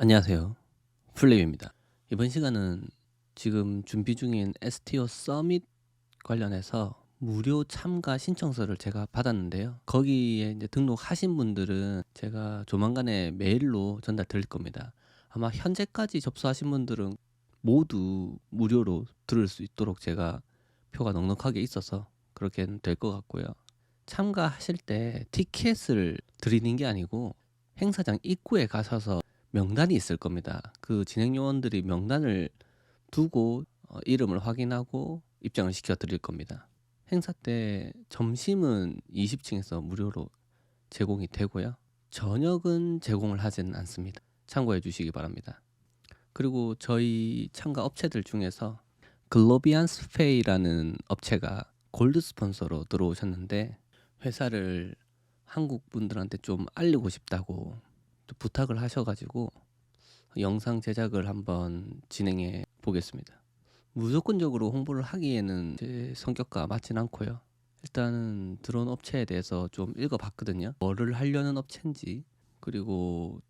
안녕하세요. 플레이입니다. 이번 시간은 지금 준비 중인 STO 서밋 관련해서 무료 참가 신청서를 제가 받았는데요. 거기에 이제 등록하신 분들은 제가 조만간에 메일로 전달 드릴 겁니다. 아마 현재까지 접수하신 분들은 모두 무료로 들을 수 있도록 제가 표가 넉넉하게 있어서 그렇게 될 것 같고요. 참가하실 때 티켓을 드리는 게 아니고 행사장 입구에 가셔서 명단이 있을 겁니다. 그 진행 요원들이 명단을 두고 이름을 확인하고 입장을 시켜 드릴 겁니다. 행사 때 점심은 20층에서 무료로 제공이 되고요. 저녁은 제공을 하지는 않습니다. 참고해 주시기 바랍니다. 그리고 저희 참가 업체들 중에서 글로비안스페이라는 업체가 골드 스폰서로 들어오셨는데 회사를 한국 분들한테 좀 알리고 싶다고 또 부탁을 하셔가지고 영상 제작을 한번 진행해 보겠습니다. 무조건적으로 홍보를 하기에는 제 성격과 맞진 않고요. 일단은 들어온 업체에 대해서 좀 읽어봤거든요. 뭐를 하려는 업체인지, 그리고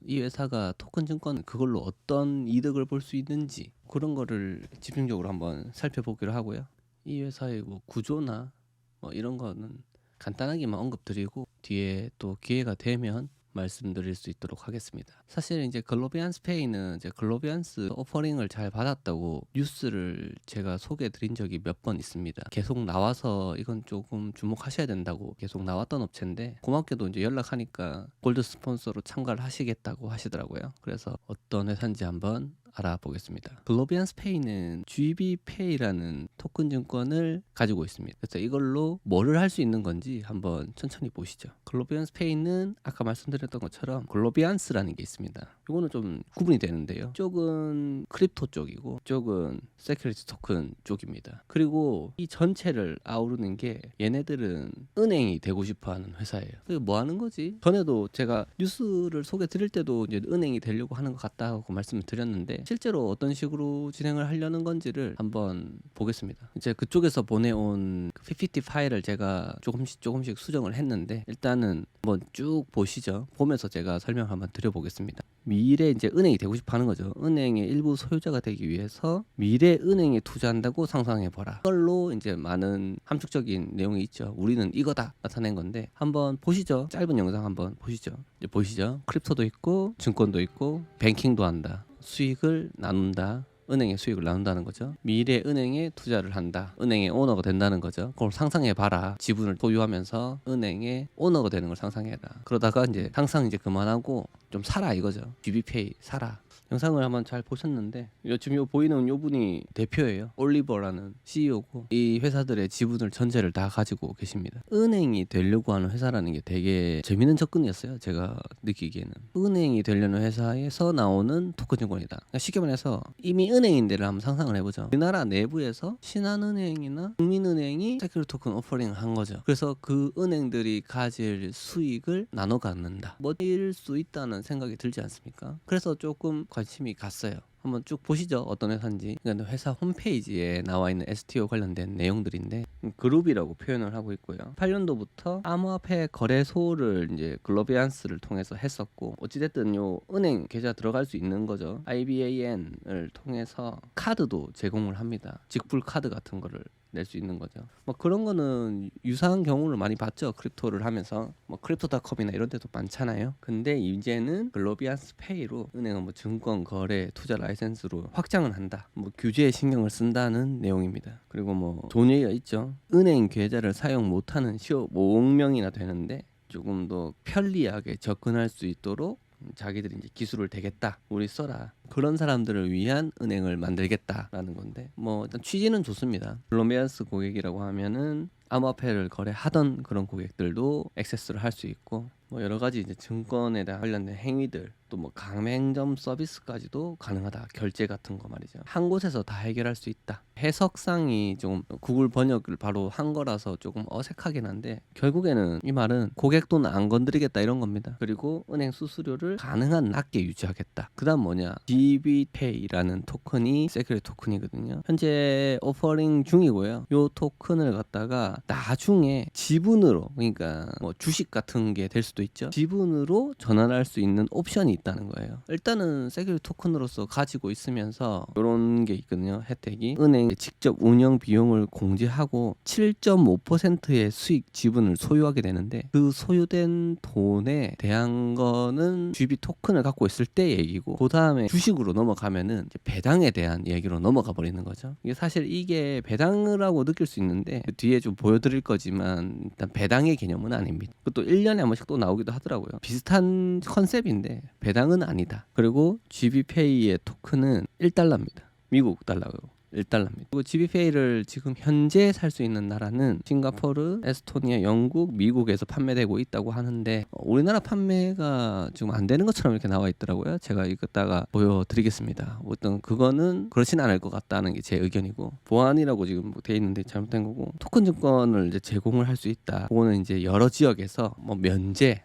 이 회사가 토큰 증권 그걸로 어떤 이득을 볼 수 있는지 그런 거를 집중적으로 한번 살펴보기로 하고요. 이 회사의 뭐 구조나 뭐 이런 거는 간단하게만 언급드리고 뒤에 또 기회가 되면 말씀드릴 수 있도록 하겠습니다. 사실 이제 글로비안스페이는 이제 글로비안스 오퍼링을 잘 받았다고 뉴스를 제가 소개해 드린 적이 몇 번 있습니다. 계속 나와서 이건 조금 주목하셔야 된다고 계속 나왔던 업체인데 고맙게도 이제 연락하니까 골드 스폰서로 참가를 하시겠다고 하시더라고요. 그래서 어떤 회사인지 한번 알아보겠습니다. 글로비안스페이는 GB페이라는 토큰 증권을 가지고 있습니다. 그래서 이걸로 뭐를 할 수 있는 건지 한번 천천히 보시죠. 글로비안스페이는 아까 말씀드렸던 것처럼 글로비안스라는 게 있습니다. 이거는 좀 구분이 되는데요. 이쪽은 크립토 쪽이고 이쪽은 세큐리티 토큰 쪽입니다. 그리고 이 전체를 아우르는 게 얘네들은 은행이 되고 싶어하는 회사예요. 뭐 하는 거지? 전에도 제가 뉴스를 소개 드릴 때도 이제 은행이 되려고 하는 것 같다고 말씀을 드렸는데 실제로 어떤 식으로 진행을 하려는 건지를 한번 보겠습니다. 이제 그쪽에서 보내온 그 PPT 파일을 제가 조금씩 수정을 했는데 일단은 한번 쭉 보시죠. 보면서 제가 설명 한번 드려보겠습니다. 미래 이제 은행이 되고 싶어 하는 거죠. 은행의 일부 소유자가 되기 위해서 미래 은행에 투자한다고 상상해 보라. 그걸로 이제 많은 함축적인 내용이 있죠. 우리는 이거다 나타낸 건데 한번 보시죠. 짧은 영상 한번 보시죠. 이제 보시죠. 크립토도 있고 증권도 있고 뱅킹도 한다. 수익을 나눈다. 은행의 수익을 나눈다는 거죠. 미래 은행에 투자를 한다. 은행의 오너가 된다는 거죠. 그걸 상상해 봐라. 지분을 보유하면서 은행의 오너가 되는 걸 상상해라. 그러다가 이제 상상 이제 그만하고 좀 사라 이거죠. GB페이 사라. 영상을 한번 잘 보셨는데 지금 요 보이는 요 분이 대표예요. 올리버라는 CEO고 이 회사들의 지분을 전체를 다 가지고 계십니다. 은행이 되려고 하는 회사라는 게 되게 재밌는 접근이었어요. 제가 느끼기에는 은행이 되려는 회사에서 나오는 토큰 증권이다. 그러니까 쉽게 말해서 이미 은행인데를 한번 상상을 해보죠. 우리나라 내부에서 신한은행이나 국민은행이 세큐리티 토큰 오퍼링을 한 거죠. 그래서 그 은행들이 가질 수익을 나눠 갖는다. 뭐일 수 있다는 생각이 들지 않습니까? 그래서 조금 관심이 갔어요. 한번 쭉 보시죠. 어떤 회사인지. 그러니까 회사 홈페이지에 나와 있는 STO 관련된 내용들인데 그룹이라고 표현을 하고 있고요. 8년도부터 암호화폐 거래소를 이제 글로비안스를 통해서 했었고 어찌됐든 요 은행 계좌 들어갈 수 있는 거죠. IBAN을 통해서 카드도 제공을 합니다. 직불 카드 같은 거를 낼 수 있는 거죠. 뭐 그런 거는 유사한 경우를 많이 봤죠. 크립토를 하면서 뭐 크립토닷컴이나 이런 데도 많잖아요. 근데 이제는 글로비안스 페이로 은행은 뭐 증권 거래 투자 라이센스로 확장을 한다. 뭐 규제에 신경을 쓴다는 내용입니다. 그리고 뭐 좋은 얘기가 있죠. 은행 계좌를 사용 못하는 15억 명이나 되는데 조금 더 편리하게 접근할 수 있도록 자기들이 이제 기술을 대겠다. 우리 써라. 그런 사람들을 위한 은행을 만들겠다라는 건데 뭐 일단 취지는 좋습니다. 글로비안스 고객이라고 하면은 암호화폐를 거래하던 그런 고객들도 액세스를 할 수 있고 뭐 여러 가지 이제 증권에 관련된 행위들 또 뭐 가맹점 서비스까지도 가능하다. 결제 같은 거 말이죠. 한 곳에서 다 해결할 수 있다. 해석상이 좀 구글 번역을 바로 한 거라서 조금 어색하긴 한데 결국에는 이 말은 고객 돈 안 건드리겠다 이런 겁니다. 그리고 은행 수수료를 가능한 낮게 유지하겠다. 그다음 뭐냐? GB페이라는 토큰이 세큐리티 토큰이거든요. 현재 오퍼링 중이고요. 요 토큰을 갖다가 나중에 지분으로 그러니까 뭐 주식 같은 게 될 수도 있죠. 지분으로 전환할 수 있는 옵션이 있다는 거예요. 일단은 세큐리티 토큰으로서 가지고 있으면서 이런 게 있거든요. 혜택이 은행 직접 운영 비용을 공제하고 7.5%의 수익 지분을 소유하게 되는데, 그 소유된 돈에 대한 거는 GB 토큰을 갖고 있을 때 얘기고, 그 다음에 주식으로 넘어가면은 이제 배당에 대한 얘기로 넘어가 버리는 거죠. 이게 사실 이게 배당을 하고 느낄 수 있는데, 그 뒤에 좀 보여드릴 거지만 일단 배당의 개념은 아닙니다. 그것도 1년에 한 번씩 또 나오기도 하더라고요. 비슷한 컨셉인데 배당은 아니다. 그리고 GB페이의 토큰은 1달러입니다. 미국 달러고 1달러입니다. 그리고 GB페이를 지금 현재 살 수 있는 나라는 싱가포르, 에스토니아, 영국, 미국에서 판매되고 있다고 하는데, 우리나라 판매가 지금 안 되는 것처럼 이렇게 나와 있더라고요. 제가 이것다가 보여드리겠습니다. 어떤 그거는 그렇진 않을 것 같다는 게 제 의견이고, 보안이라고 지금 돼 있는데 잘못된 거고, 토큰 증권을 이제 제공을 할 수 있다. 그거는 이제 여러 지역에서 뭐 면제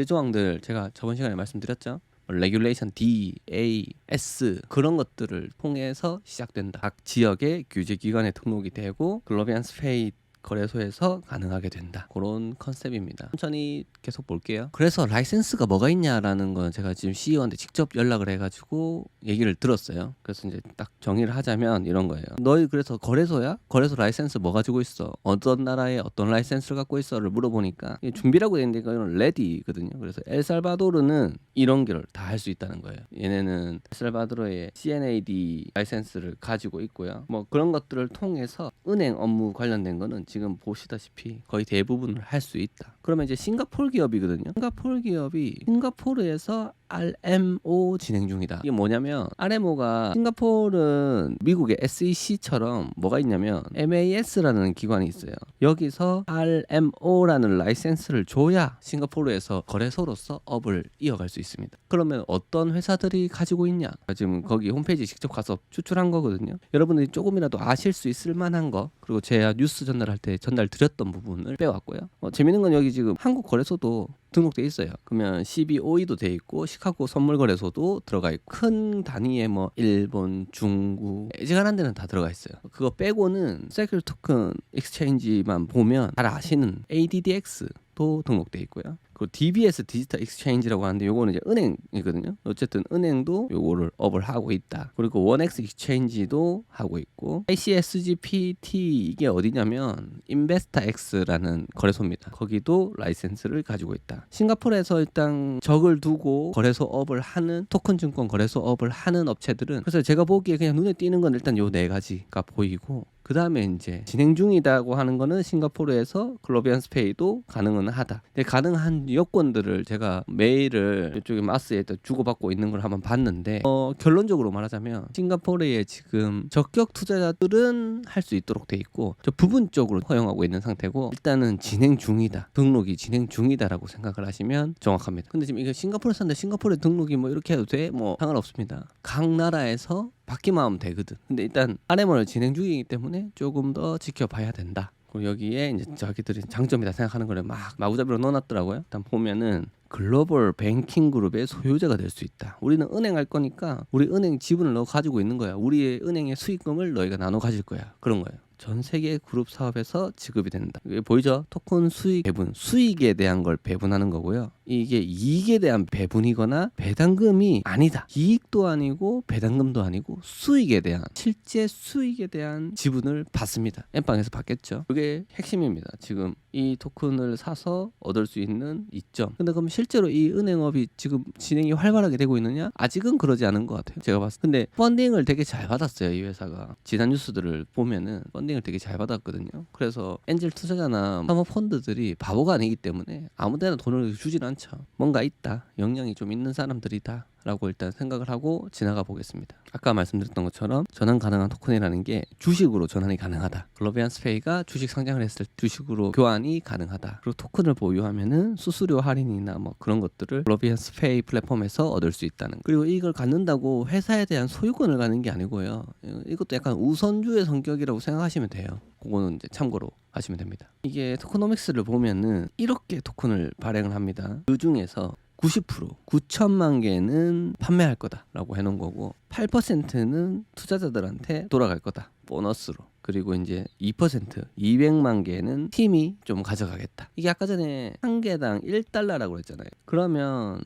조항들 제가 저번 시간에 말씀드렸죠. 레귤레이션 D, A, S 그런 것들을 통해서 시작된다. 각 지역의 규제 기관에 등록이 되고 글로비안스 페이 거래소에서 가능하게 된다. 그런 컨셉입니다. 천천히 계속 볼게요. 그래서 라이센스가 뭐가 있냐라는 건 제가 지금 CEO한테 직접 연락을 해가지고 얘기를 들었어요. 그래서 이제 딱 정의를 하자면 이런 거예요. 너희 그래서 거래소야? 거래소 라이센스 뭐 가지고 있어? 어떤 나라에 어떤 라이센스를 갖고 있어?를 물어보니까 준비라고 되어 있는데 이건 레디거든요. 그래서 엘살바도르는 이런 걸 다 할 수 있다는 거예요. 얘네는 엘살바도르의 CNAD 라이센스를 가지고 있고요. 뭐 그런 것들을 통해서 은행 업무 관련된 거는 지금 보시다시피 거의 대부분을 할 수 있다. 그러면 이제 싱가포르 기업이거든요. 싱가포르 기업이 싱가포르에서 RMO 진행 중이다. 이게 뭐냐면, RMO가 싱가포르는 미국의 SEC처럼 뭐가 있냐면 MAS라는 기관이 있어요. 여기서 RMO라는 라이센스를 줘야 싱가포르에서 거래소로서 업을 이어갈 수 있습니다. 그러면 어떤 회사들이 가지고 있냐? 지금 거기 홈페이지 직접 가서 추출한 거거든요. 여러분들이 조금이라도 아실 수 있을 만한 거, 그리고 제가 뉴스 전달할 때 전달 드렸던 부분을 빼왔고요. 재밌는 건 여기 지금 한국 거래소도 등록돼 있어요. 그러면 CBOE도 돼 있고 시카고 선물거래소도 들어가 있고, 큰 단위의 뭐 일본, 중국, 애지간한 데는 다 들어가 있어요. 그거 빼고는 세큐리티 토큰 익스체인지만 보면 잘 아시는 ADDX 도 등록돼 있고요. 그 DBS 디지털 익스체인지라고 하는데 요거는 이제 은행이거든요. 어쨌든 은행도 요거를 업을 하고 있다. 그리고 원엑스 익스체인지도 하고 있고, ICSGPT 이게 어디냐면 인베스타X라는 거래소입니다. 거기도 라이센스를 가지고 있다. 싱가포르에서 일단 적을 두고 거래소 업을 하는, 토큰 증권 거래소 업을 하는 업체들은, 그래서 제가 보기에 그냥 눈에 띄는 건 일단 요 네 가지가 보이고, 그 다음에 이제 진행 중이다고 하는 거는 싱가포르에서 글로비안스 페이도 가능은 하다. 근데 가능한 여건들을 제가 메일을 이쪽에 마스에 주고받고 있는 걸 한번 봤는데, 결론적으로 말하자면 싱가포르의 지금 적격 투자자들은 할 수 있도록 돼 있고, 저 부분적으로 허용하고 있는 상태고, 일단은 진행 중이다, 등록이 진행 중이다라고 생각을 하시면 정확합니다. 근데 지금 이거 싱가포르 사는데 싱가포르 등록이 뭐 이렇게 해도 돼? 뭐 상관없습니다. 각 나라에서 받기만 하면 되거든. 근데 일단 RM을 진행 중이기 때문에 조금 더 지켜봐야 된다. 그리고 여기에 이제 자기들이 장점이다 생각하는 거를 막 마구잡이로 넣어놨더라고요. 일단 보면은 글로벌 뱅킹 그룹의 소유자가 될 수 있다. 우리는 은행 할 거니까 우리 은행 지분을 너 가지고 있는 거야. 우리의 은행의 수익금을 너희가 나눠 가질 거야. 그런 거예요. 전 세계 그룹 사업에서 지급이 된다. 이게 보이죠? 토큰 수익 배분, 수익에 대한 걸 배분하는 거고요. 이게 이익에 대한 배분이거나 배당금이 아니다. 이익도 아니고 배당금도 아니고 수익에 대한, 실제 수익에 대한 지분을 받습니다. 엠빵에서 받겠죠. 그게 핵심입니다. 지금 이 토큰을 사서 얻을 수 있는 이점. 근데 그럼 실제로 이 은행업이 지금 진행이 활발하게 되고 있느냐? 아직은 그러지 않은 것 같아요. 제가 봤을 때. 근데 펀딩을 되게 잘 받았어요. 이 회사가. 지난 뉴스들을 보면은 펀딩을 되게 잘 받았거든요. 그래서 엔젤 투자자나 사모펀드들이 바보가 아니기 때문에 아무데나 돈을 주진 않죠. 뭔가 있다, 역량이 좀 있는 사람들이다 라고 일단 생각을 하고 지나가 보겠습니다. 아까 말씀드렸던 것처럼 전환 가능한 토큰이라는 게 주식으로 전환이 가능하다. 글로비안스 페이가 주식 상장을 했을 때 주식으로 교환이 가능하다. 그리고 토큰을 보유하면은 수수료 할인이나 뭐 그런 것들을 글로비안스 페이 플랫폼에서 얻을 수 있다는 거. 그리고 이걸 갖는다고 회사에 대한 소유권을 갖는 게 아니고요. 이것도 약간 우선주의 성격이라고 생각하시면 돼요. 그거는 이제 참고로 하시면 됩니다. 이게 토크노믹스를 보면은 이렇게 토큰을 발행을 합니다. 그 중에서 90%, 9천만 개는 판매할 거다라고 해놓은 거고, 8%는 투자자들한테 돌아갈 거다, 보너스로. 그리고 이제 2%, 200만 개는 팀이 좀 가져가겠다. 이게 아까 전에 한 개당 1달러라고 했잖아요. 그러면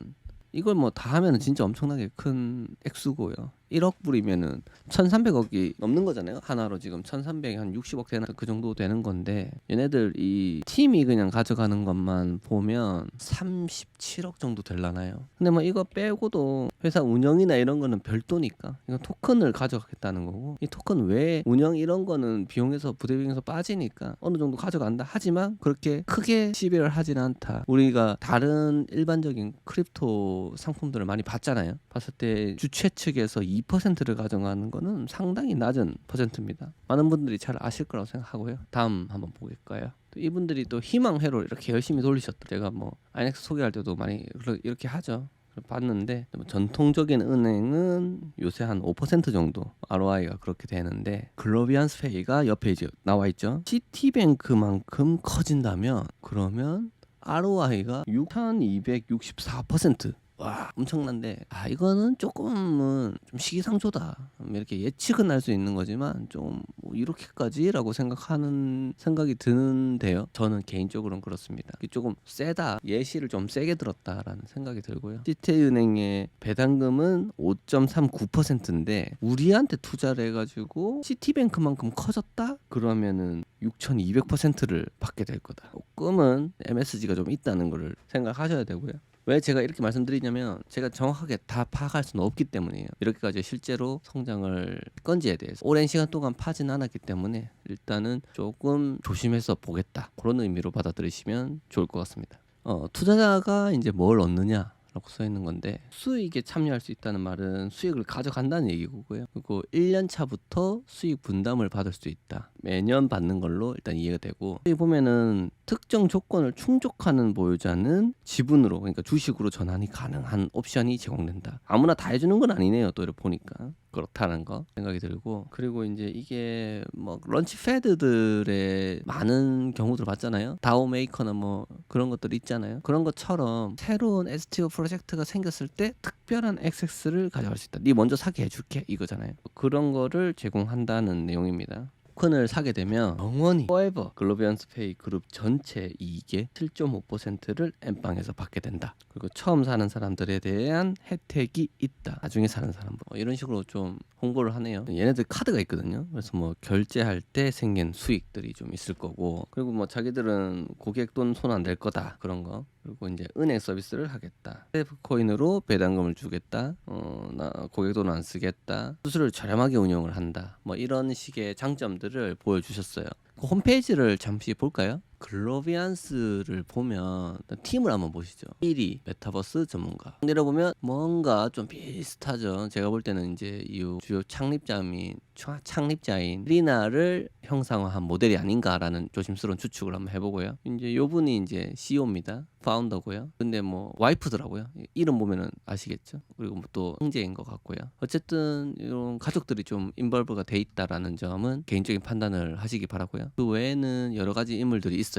이걸 뭐 다 하면은 진짜 엄청나게 큰 액수고요. 1억 불이면은 1,300억이 넘는 거잖아요. 하나로 지금 1,300이 한 60억 되나 그 정도 되는 건데, 얘네들 이 팀이 그냥 가져가는 것만 보면 37억 정도 될라나요. 근데 뭐 이거 빼고도 회사 운영이나 이런 거는 별도니까 이건 토큰을 가져가겠다는 거고, 이 토큰 외에 운영 이런 거는 비용에서 부대 비용에서 빠지니까 어느 정도 가져간다. 하지만 그렇게 크게 시비를 하지는 않다. 우리가 다른 일반적인 크립토 상품들을 많이 봤잖아요. 봤을 때 주최 측에서 2%를 가져가는 거는 상당히 낮은 퍼센트입니다. 많은 분들이 잘 아실 거라고 생각하고요. 다음 한번 보겠까요? 또 이분들이 또 희망회로 이렇게 열심히 돌리셨다. 제가 뭐 아이넥스 소개할 때도 많이 이렇게 하죠. 봤는데 전통적인 은행은 요새 한 5% 정도 ROI가 그렇게 되는데, 글로비안스페이가 옆에 이제 나와 있죠. 시티뱅크만큼 커진다면 그러면 ROI가 6,264%. 와, 엄청난데, 이거는 조금은 좀 시기상조다. 이렇게 예측은 할 수 있는 거지만 좀뭐 이렇게까지라고 생각이 드는데요. 저는 개인적으로는 그렇습니다. 이게 조금 세다, 예시를 좀 세게 들었다라는 생각이 들고요. 시티은행의 배당금은 5.39%인데 우리한테 투자를 해가지고 시티뱅크만큼 커졌다? 그러면은 6,200%를 받게 될 거다. 조금은 MSG가 좀 있다는 거를 생각하셔야 되고요. 왜 제가 이렇게 말씀드리냐면, 제가 정확하게 다 파악할 수는 없기 때문이에요. 이렇게까지 실제로 성장을 건지에 대해서 오랜 시간 동안 파진 않았기 때문에 일단은 조금 조심해서 보겠다, 그런 의미로 받아들이시면 좋을 것 같습니다. 투자자가 이제 뭘 얻느냐 라고 써 있는 건데, 수익에 참여할 수 있다는 말은 수익을 가져간다는 얘기고요. 그리고 1년 차부터 수익 분담을 받을 수 있다. 매년 받는 걸로 일단 이해가 되고, 여기 보면은 특정 조건을 충족하는 보유자는 지분으로, 그러니까 주식으로 전환이 가능한 옵션이 제공된다. 아무나 다 해주는 건 아니네요. 또 이렇게 보니까 그렇다는 거 생각이 들고, 그리고 이제 이게 뭐 런치패드들의 많은 경우들 봤잖아요. 다오 메이커나 뭐 그런 것들 있잖아요. 그런 것처럼 새로운 STO 프로젝트가 생겼을 때 특별한 액세스를 가져갈 수 있다. 네 먼저 사게 해줄게, 이거잖아요. 그런 거를 제공한다는 내용입니다. 토큰을 사게 되면 영원히 forever 글로비언스페이 그룹 전체 이익의 7.5%를 엠빵에서 받게 된다. 그리고 처음 사는 사람들에 대한 혜택이 있다. 나중에 사는 사람 이런 식으로 좀 홍보를 하네요. 얘네들 카드가 있거든요. 그래서 뭐 결제할 때 생긴 수익들이 좀 있을 거고, 그리고 뭐 자기들은 고객 돈 손 안 댈 거다, 그런 거. 그리고 이제 은행 서비스를 하겠다. 스테이블 코인으로 배당금을 주겠다. 나 고객 돈 안 쓰겠다. 수수료를 저렴하게 운영을 한다. 뭐 이런 식의 장점들을 보여주셨어요. 그 홈페이지를 잠시 볼까요? 글로비안스를 보면 팀을 한번 보시죠. 1위 메타버스 전문가. 내려보면 뭔가 좀 비슷하죠. 제가 볼 때는 이제 이 주요 창립자인 리나를 형상화한 모델이 아닌가라는 조심스러운 추측을 한번 해보고요. 이제 요 분이 이제 CEO입니다. 파운더고요. 근데 뭐 와이프더라고요. 이름 보면은 아시겠죠. 그리고 뭐또 형제인 것 같고요. 어쨌든 이런 가족들이 좀 인벌브가 돼 있다라는 점은 개인적인 판단을 하시기 바라고요. 그 외에는 여러 가지 인물들이 있어요.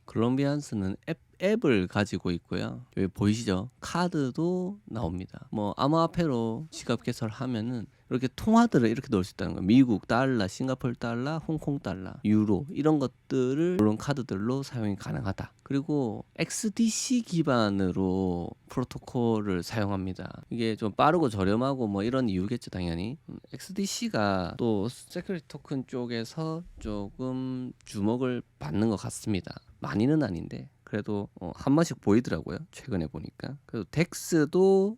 글로비안스는 앱을 가지고 있고요. 여기 보이시죠? 카드도 나옵니다. 뭐 암호화폐로 지갑 개설하면은 이렇게 통화들을 이렇게 넣을 수 있다는 거예요. 미국 달러, 싱가포르 달러, 홍콩 달러, 유로 이런 것들을 이런 카드들로 사용이 가능하다. 그리고 XDC 기반으로 프로토콜을 사용합니다. 이게 좀 빠르고 저렴하고 뭐 이런 이유겠죠, 당연히. XDC가 또 세큐리티 토큰 쪽에서 조금 주목을 받는 것 같습니다. 많이는 아닌데 그래도 한 번씩 보이더라고요, 최근에 보니까. 그래도 덱스도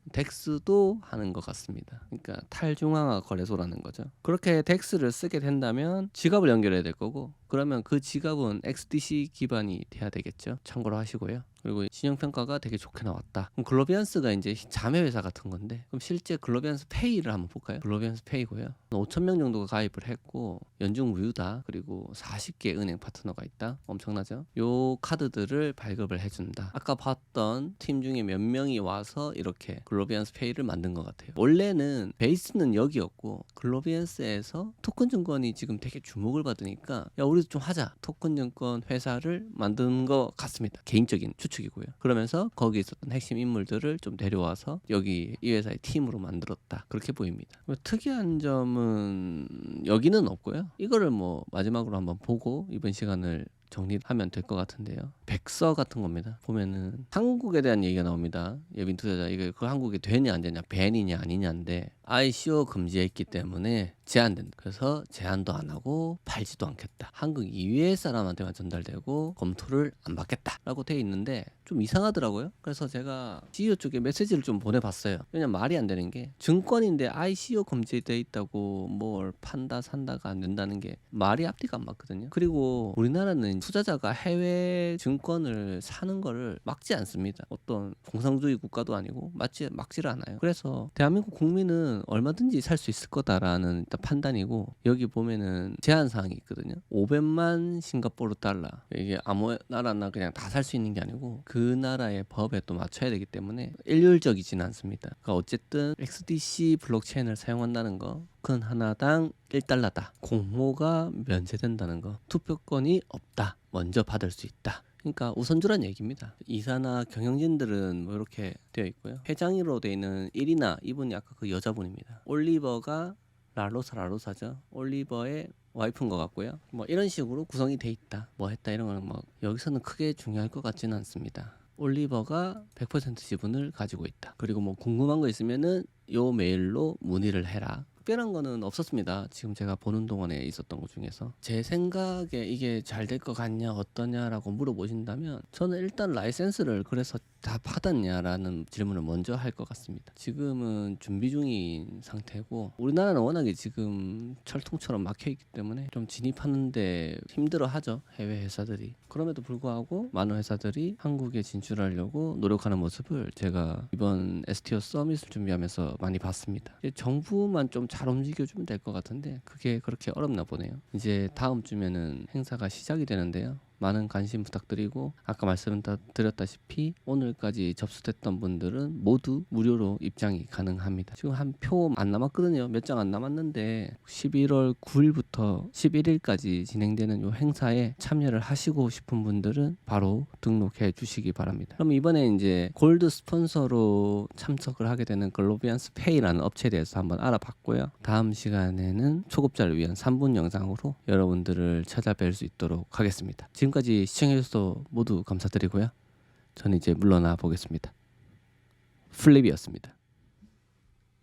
하는 것 같습니다. 그러니까 탈중앙화 거래소라는 거죠. 그렇게 덱스를 쓰게 된다면 지갑을 연결해야 될 거고, 그러면 그 지갑은 XDC 기반이 돼야 되겠죠. 참고로 하시고요. 그리고 신용평가가 되게 좋게 나왔다. 그럼 글로비안스가 이제 자매회사 같은 건데, 그럼 실제 글로비안스 페이를 한번 볼까요? 글로비안스 페이고요. 5,000명 정도가 가입을 했고 연중 무휴다. 그리고 40개 은행 파트너가 있다. 엄청나죠? 요 카드들을 발급을 해준다. 아까 봤던 팀 중에 몇 명이 와서 이렇게 글로비안스 페이를 만든 것 같아요. 원래는 베이스는 여기였고 글로비안스에서 토큰 증권이 지금 되게 주목을 받으니까 야, 우리도 좀 하자, 토큰 증권 회사를 만든 것 같습니다. 개인적인 추측이고요. 그러면서 거기 있었던 핵심 인물들을 좀 데려와서 여기 이 회사의 팀으로 만들었다, 그렇게 보입니다. 특이한 점은 여기는 없고요. 이거를 뭐 마지막으로 한번 보고 이번 시간을 정리하면 될 것 같은데요. 백서 같은 겁니다. 보면은 한국에 대한 얘기가 나옵니다. 예빈 투자자 이게 그 한국에 되냐 안 되냐, 밴이냐 아니냐인데 ICO 금지했기 때문에 제한된다. 그래서 제한도 안 하고 팔지도 않겠다. 한국 이외의 사람한테만 전달되고 검토를 안 받겠다라고 돼 있는데 좀 이상하더라고요. 그래서 제가 CEO 쪽에 메시지를 좀 보내봤어요. 왜냐면 말이 안 되는 게 증권인데 ICO 금지돼 있다고 뭘 판다 산다가 안 된다는 게 말이 앞뒤가 안 맞거든요. 그리고 우리나라는 투자자가 해외 증권을 사는 거를 막지 않습니다. 어떤 공산주의 국가도 아니고 막지를 않아요. 그래서 대한민국 국민은 얼마든지 살 수 있을 거다라는 일단 판단이고, 여기 보면은 제한 사항이 있거든요. 500만 싱가포르 달러. 이게 아무 나라나 그냥 다 살 수 있는 게 아니고 그 나라의 법에 또 맞춰야 되기 때문에 일률적이지는 않습니다. 그러니까 어쨌든 XDC 블록체인을 사용한다는 거, 큰 하나당 1달러다. 공모가 면제된다는 거, 투표권이 없다. 먼저 받을 수 있다. 그러니까 우선주란 얘기입니다. 이사나 경영진들은 뭐 이렇게 되어 있고요. 회장으로 되어 있는 일이나 이분이 아까 그 여자분입니다. 올리버가 라로사죠. 올리버의 와이프인 것 같고요. 뭐 이런 식으로 구성이 돼 있다. 뭐 했다 이런 거는 뭐 여기서는 크게 중요할 것 같지는 않습니다. 올리버가 100% 지분을 가지고 있다. 그리고 뭐 궁금한 거 있으면은 요 메일로 문의를 해라. 특별한 거는 없었습니다. 지금 제가 보는 동안에 있었던 것 중에서 제 생각에 이게 잘 될 것 같냐 어떠냐라고 물어보신다면 저는 일단 라이센스를 그래서 다 받았냐라는 질문을 먼저 할 것 같습니다. 지금은 준비 중인 상태고 우리나라는 워낙에 지금 철통처럼 막혀있기 때문에 좀 진입하는데 힘들어하죠. 해외 회사들이. 그럼에도 불구하고 많은 회사들이 한국에 진출하려고 노력하는 모습을 제가 이번 STO 서밋을 준비하면서 많이 봤습니다. 정부만 좀 잘 움직여주면 될 것 같은데 그게 그렇게 어렵나 보네요. 이제 다음 주면은 행사가 시작이 되는데요. 많은 관심 부탁드리고, 아까 말씀드렸다시피 오늘까지 접수됐던 분들은 모두 무료로 입장이 가능합니다. 지금 한 표 안 남았거든요. 몇 장 안 남았는데 11월 9일부터 11일까지 진행되는 이 행사에 참여를 하시고 싶은 분들은 바로 등록해 주시기 바랍니다. 그럼 이번에 이제 골드 스폰서로 참석을 하게 되는 글로비안스 페이라는 업체에 대해서 한번 알아봤고요. 다음 시간에는 초급자를 위한 3분 영상으로 여러분들을 찾아뵐 수 있도록 하겠습니다. 지금까지 시청해주셔서 모두 감사드리고요. 저는 이제 물러나 보겠습니다. 플립이었습니다.